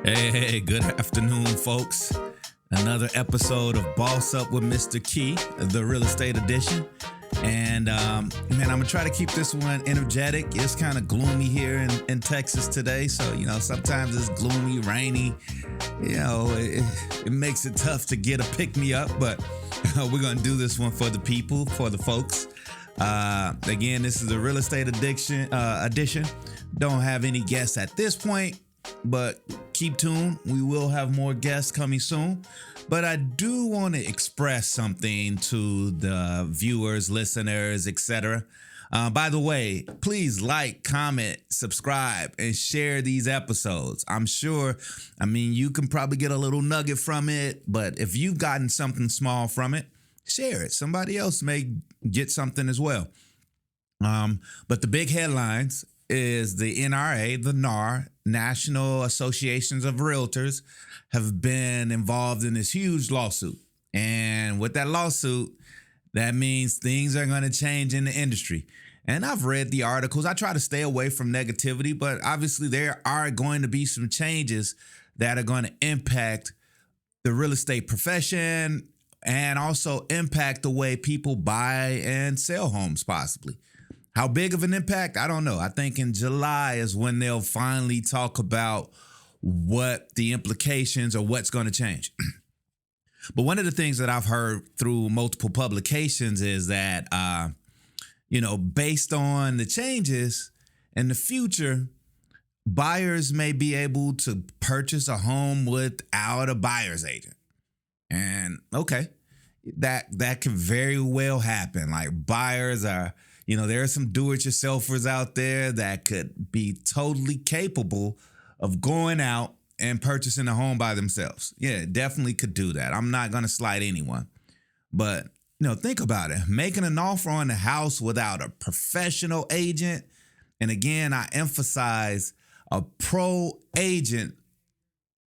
Hey, good afternoon, folks. Another episode of Boss Up with Mr. Key, the real estate edition. And man, I'm gonna try to keep this one energetic. It's kind of gloomy here in Texas today. So, sometimes it's gloomy, rainy. It makes it tough to get a pick me up, but we're gonna do this one for the people, for the folks. Again, this is a real estate edition. Don't have any guests at this point, but keep tuned. We will have more guests coming soon. But I do want to express something to the viewers, listeners, etc. By the way, please like, comment, subscribe, and share these episodes. You can probably get a little nugget from it, but if you've gotten something small from it, share it. Somebody else may get something as well. But the big headlines is the NRA, the NAR, National Associations of Realtors, have been involved in this huge lawsuit. And with that lawsuit, that means things are going to change in the industry. And I've read the articles. I try to stay away from negativity, but obviously there are going to be some changes that are going to impact the real estate profession and also impact the way people buy and sell homes, possibly. How big of an impact? I don't know. I think in July is when they'll finally talk about what the implications or what's going to change. But one of the things that I've heard through multiple publications is that, based on the changes in the future, buyers may be able to purchase a home without a buyer's agent. And okay, that could very well happen. Like buyers are, there are some do-it-yourselfers out there that could be totally capable of going out and purchasing a home by themselves. Yeah, definitely could do that. I'm not going to slight anyone. But, think about it. Making an offer on a house without a professional agent, and again, I emphasize a pro agent,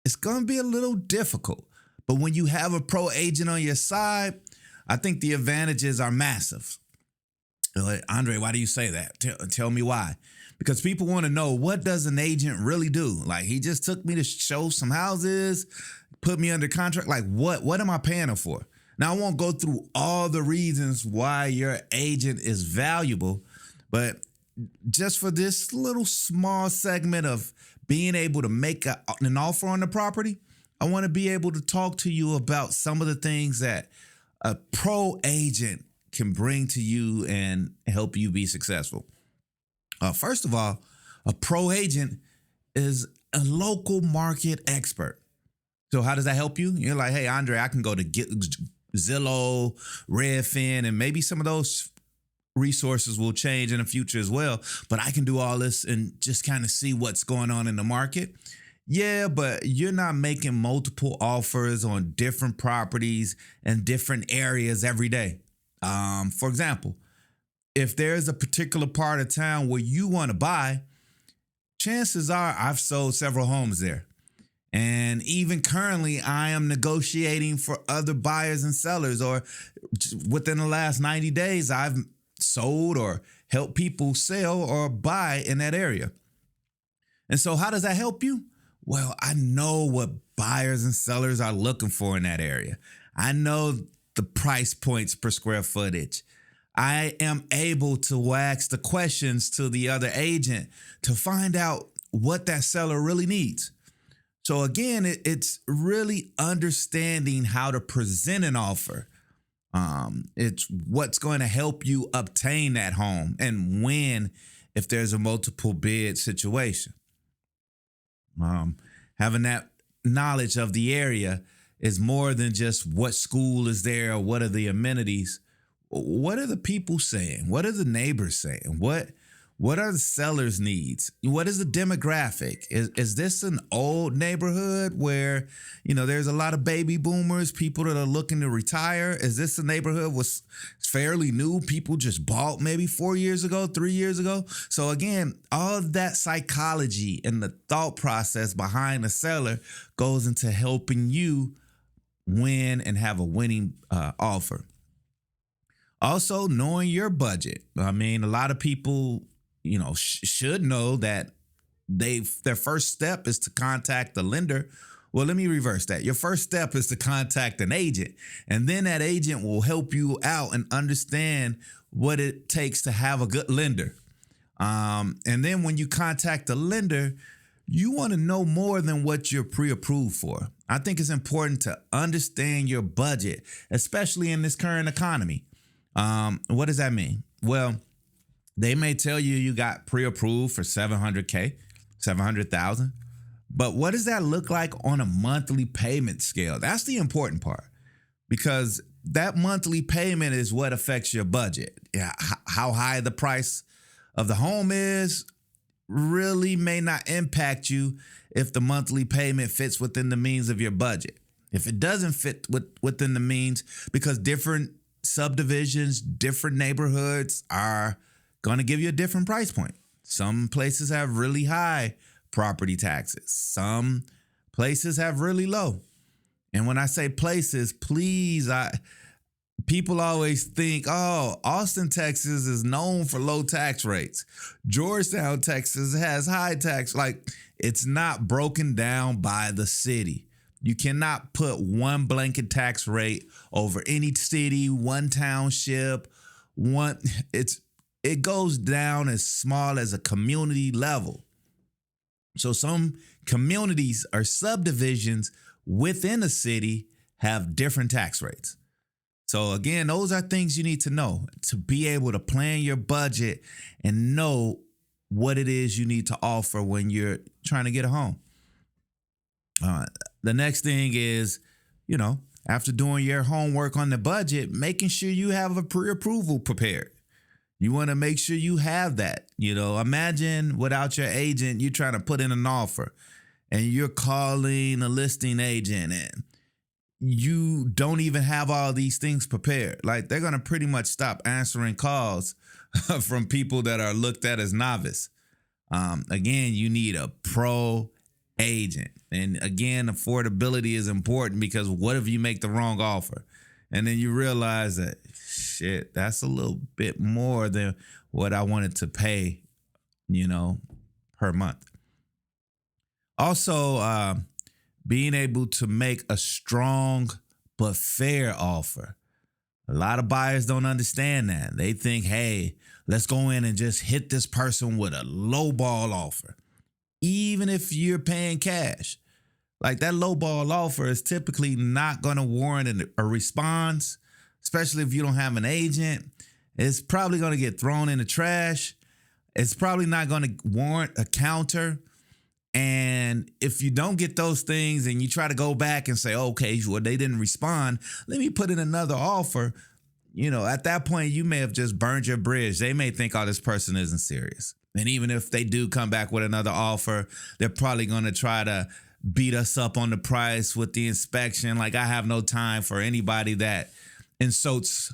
it's going to be a little difficult. But when you have a pro agent on your side, I think the advantages are massive. Like, Andre, why do you say that? Tell me why. Because people want to know, what does an agent really do? Like, he just took me to show some houses, put me under contract. Like, what am I paying him for? Now, I won't go through all the reasons why your agent is valuable, but just for this little small segment of being able to make an offer on the property, I want to be able to talk to you about some of the things that a pro agent can bring to you and help you be successful. First of all, a pro agent is a local market expert. So how does that help you? You're like, hey, Andre, I can go to Zillow, Redefine, and maybe some of those resources will change in the future as well. But I can do all this and just kind of see what's going on in the market. Yeah, but you're not making multiple offers on different properties and different areas every day. For example, if there's a particular part of town where you want to buy, chances are I've sold several homes there. And even currently, I am negotiating for other buyers and sellers, or within the last 90 days, I've sold or helped people sell or buy in that area. And so how does that help you? Well, I know what buyers and sellers are looking for in that area. I know the price points per square footage. I am able to ask the questions to the other agent to find out what that seller really needs. So again, it's really understanding how to present an offer. It's what's going to help you obtain that home and when, if there's a multiple bid situation. Having that knowledge of the area is more than just what school is there or what are the amenities. What are the people saying? What are the neighbors saying? What are the sellers' needs? What is the demographic? Is this an old neighborhood where, there's a lot of baby boomers, people that are looking to retire? Is this a neighborhood was fairly new? People just bought maybe 4 years ago, 3 years ago. So again, all of that psychology and the thought process behind the seller goes into helping you win and have a winning offer. Also, knowing your budget. I mean, a lot of people, should know that their first step is to contact the lender. Well, let me reverse that. Your first step is to contact an agent, and then that agent will help you out and understand what it takes to have a good lender. And then when you contact the lender, you want to know more than what you're pre-approved for. I think it's important to understand your budget, especially in this current economy. What does that mean? Well, they may tell you you got pre-approved for 700K, 700,000. But what does that look like on a monthly payment scale? That's the important part, because that monthly payment is what affects your budget. Yeah, how high the price of the home is really may not impact you if the monthly payment fits within the means of your budget. If it doesn't fit within the means, because different subdivisions, different neighborhoods are going to give you a different price point. Some places have really high property taxes. Some places have really low. And when I say places, please, people always think, oh, Austin, Texas is known for low tax rates. Georgetown, Texas has high tax. Like, it's not broken down by the city. You cannot put one blanket tax rate over any city, one township, it goes down as small as a community level. So some communities or subdivisions within a city have different tax rates. So again, those are things you need to know to be able to plan your budget and know what it is you need to offer when you're trying to get a home. The next thing is, after doing your homework on the budget, making sure you have a pre-approval prepared. You want to make sure you have that. Imagine without your agent, you're trying to put in an offer and you're calling a listing agent and you don't even have all these things prepared. Like, they're going to pretty much stop answering calls from people that are looked at as novice. Again, you need a pro agent. And again, affordability is important, because what if you make the wrong offer? And then you realize that, shit, that's a little bit more than what I wanted to pay, per month. Also, being able to make a strong but fair offer. A lot of buyers don't understand that. They think, hey, let's go in and just hit this person with a lowball offer, even if you're paying cash. Like, that lowball offer is typically not going to warrant a response, especially if you don't have an agent. It's probably going to get thrown in the trash. It's probably not going to warrant a counter. And if you don't get those things and you try to go back and say, okay, well, they didn't respond, let me put in another offer. At that point, you may have just burned your bridge. They may think, oh, this person isn't serious. And even if they do come back with another offer, they're probably going to try to beat us up on the price with the inspection. Like, I have no time for anybody that insults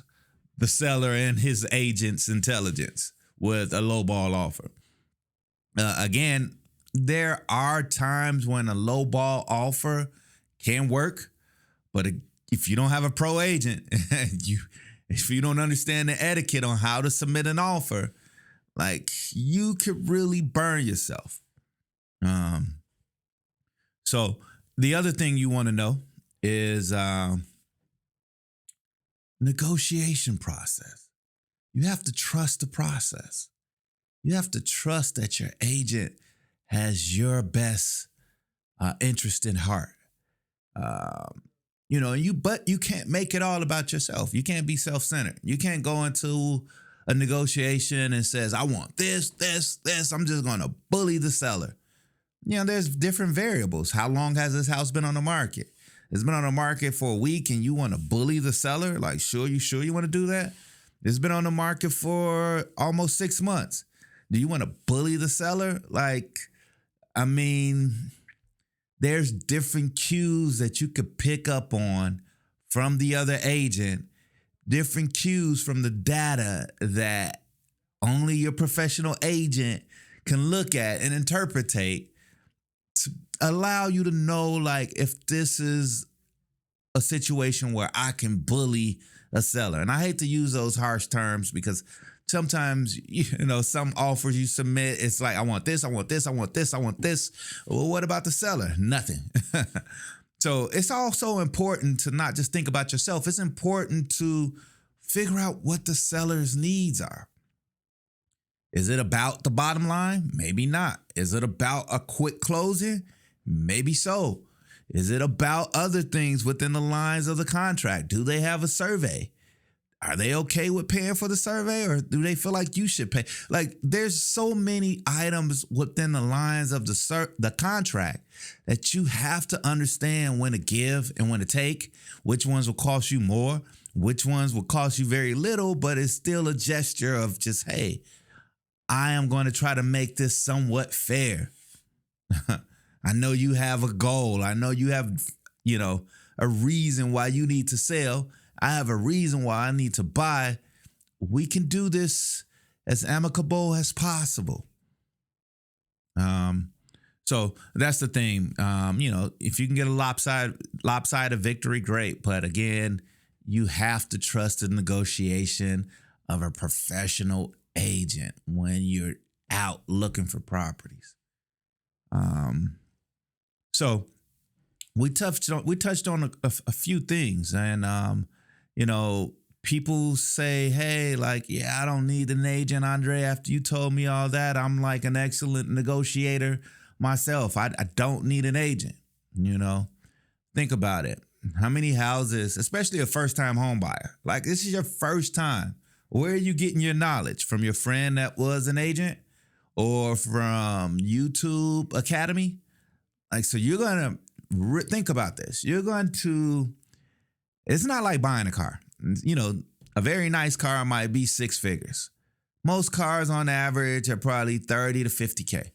the seller and his agent's intelligence with a lowball offer. Again, there are times when a lowball offer can work, but if you don't have a pro agent, if you don't understand the etiquette on how to submit an offer, like, you could really burn yourself. So the other thing you want to know is negotiation process. You have to trust the process. You have to trust that your agent has your best interest in heart. But you can't make it all about yourself. You can't be self-centered. You can't go into a negotiation and says, I want this. I'm just going to bully the seller. There's different variables. How long has this house been on the market? It's been on the market for a week and you want to bully the seller? Like, sure you want to do that? It's been on the market for almost 6 months. Do you want to bully the seller? Like, there's different cues that you could pick up on from the other agent, different cues from the data that only your professional agent can look at and interpretate to allow you to know, like, if this is a situation where I can bully a seller. And I hate to use those harsh terms because Sometimes, some offers you submit, it's like, I want this, I want this, I want this, I want this. Well, what about the seller? Nothing. So it's also important to not just think about yourself. It's important to figure out what the seller's needs are. Is it about the bottom line? Maybe not. Is it about a quick closing? Maybe so. Is it about other things within the lines of the contract? Do they have a survey? Are they okay with paying for the survey, or do they feel like you should pay? Like, there's so many items within the lines of the contract that you have to understand when to give and when to take, which ones will cost you more, which ones will cost you very little, but it's still a gesture of just, hey, I am going to try to make this somewhat fair. I know you have a goal. I know you have, a reason why you need to sell. I have a reason why I need to buy. We can do this as amicable as possible. So that's the thing. If you can get a lopsided victory, great. But again, you have to trust the negotiation of a professional agent when you're out looking for properties. So we touched on a few things, and people say, hey, I don't need an agent, Andre. After you told me all that, I'm like an excellent negotiator myself. I don't need an agent. Think about it. How many houses, especially a first-time home buyer, like this is your first time. Where are you getting your knowledge? From your friend that was an agent, or from YouTube Academy? So you're going to think about this. It's not like buying a car. A very nice car might be 6 figures. Most cars on average are probably 30 to 50K.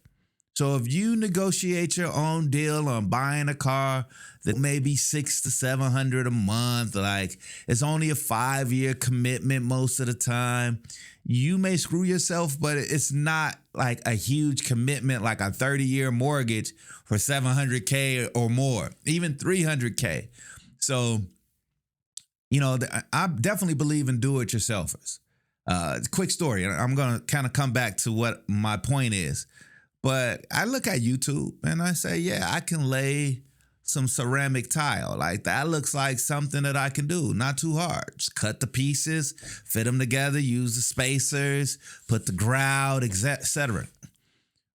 So if you negotiate your own deal on buying a car that may be $600 to $700 a month, it's only a 5-year commitment most of the time, you may screw yourself, but it's not like a huge commitment like a 30-year mortgage for $700K or more, even $300K. So, I definitely believe in do-it-yourselfers. Quick story. I'm going to kind of come back to what my point is. But I look at YouTube and I say, yeah, I can lay some ceramic tile. That looks like something that I can do. Not too hard. Just cut the pieces, fit them together, use the spacers, put the grout, etc.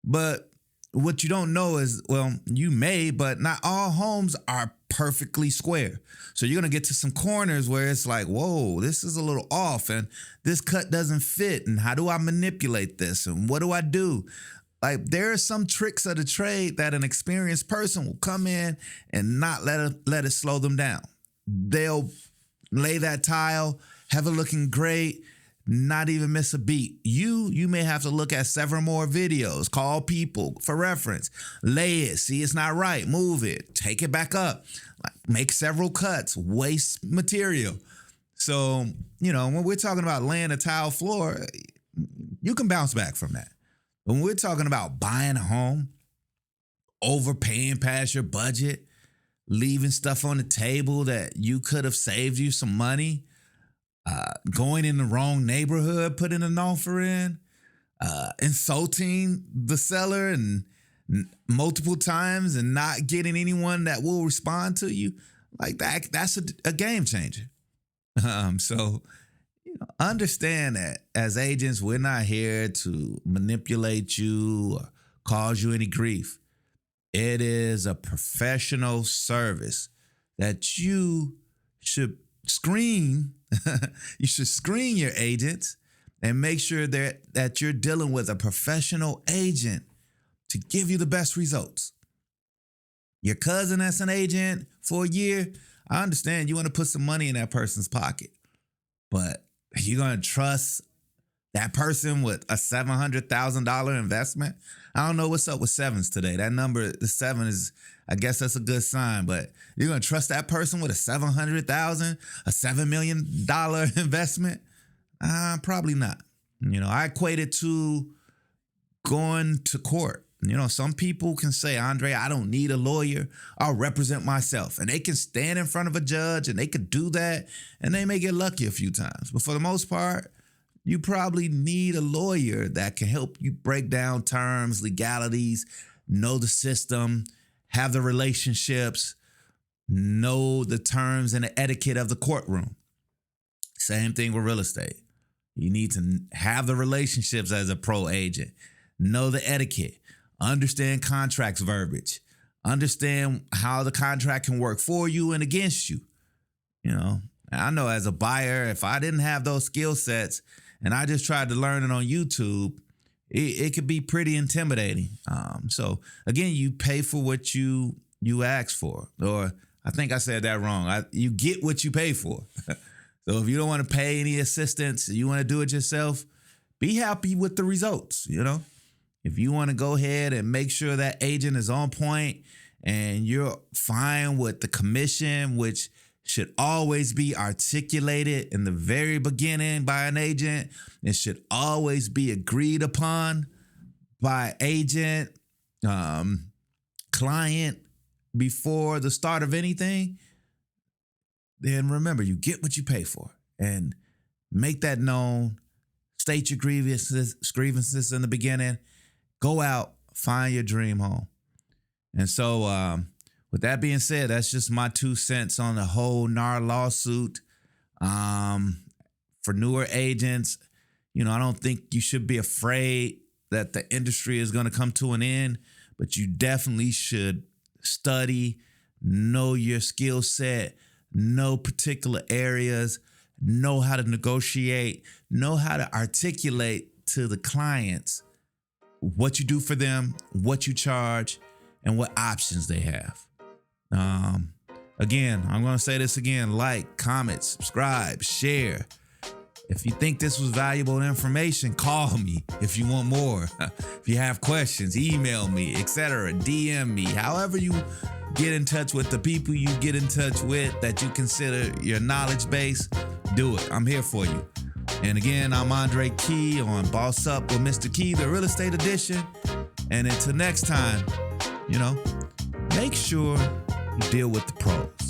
But what you don't know is, you may, but not all homes are perfectly square. So you're going to get to some corners where it's like, whoa, this is a little off and this cut doesn't fit. And how do I manipulate this? And what do I do? There are some tricks of the trade that an experienced person will come in and not let it slow them down. They'll lay that tile, have it looking great, not even miss a beat. You may have to look at several more videos, call people for reference, lay it, see it's not right, move it, take it back up, make several cuts, waste material. So, when we're talking about laying a tile floor, you can bounce back from that. When we're talking about buying a home, overpaying past your budget, leaving stuff on the table that you could have saved you some money, going in the wrong neighborhood, putting an offer in, insulting the seller and multiple times and not getting anyone that will respond to you, that's a game changer. So understand that as agents, we're not here to manipulate you or cause you any grief. It is a professional service that you should screen. You should screen your agents and make sure that you're dealing with a professional agent to give you the best results. Your cousin that's an agent for a year, I understand you want to put some money in that person's pocket, but you're going to trust that person with a $700,000 investment? I don't know what's up with sevens today. That number, the 7 is, I guess that's a good sign, but you're going to trust that person with a $700,000, a $7 million investment? Probably not. I equate it to going to court. Some people can say, Andre, I don't need a lawyer. I'll represent myself. And they can stand in front of a judge and they could do that. And they may get lucky a few times. But for the most part, you probably need a lawyer that can help you break down terms, legalities, know the system, have the relationships, know the terms and the etiquette of the courtroom. Same thing with real estate. You need to have the relationships as a pro agent, know the etiquette, understand contracts verbiage, understand how the contract can work for you and against you. I know as a buyer, if I didn't have those skill sets and I just tried to learn it on YouTube, it could be pretty intimidating. So again, you pay for what you ask for, or I think I said that wrong. You get what you pay for. So if you don't want to pay any assistance, you want to do it yourself, be happy with the results. If you want to go ahead and make sure that agent is on point and you're fine with the commission, which should always be articulated in the very beginning by an agent. It should always be agreed upon by agent, client before the start of anything. Then remember, you get what you pay for, and make that known. State your grievances in the beginning. Go out, find your dream home. And so, with that being said, that's just my 2 cents on the whole NAR lawsuit. For newer agents, I don't think you should be afraid that the industry is going to come to an end, but you definitely should study, know your skill set, know particular areas, know how to negotiate, know how to articulate to the clients what you do for them, what you charge, and what options they have. Again, I'm going to say this again: like, comment, subscribe, share. If you think this was valuable information, call me if you want more. If you have questions, email me, etc. DM me. However you get in touch with the people you get in touch with that you consider your knowledge base, do it. I'm here for you. And again, I'm Andre Key on Boss Up with Mr. Key, the Real Estate Edition. And until next time, make sure you deal with the pros.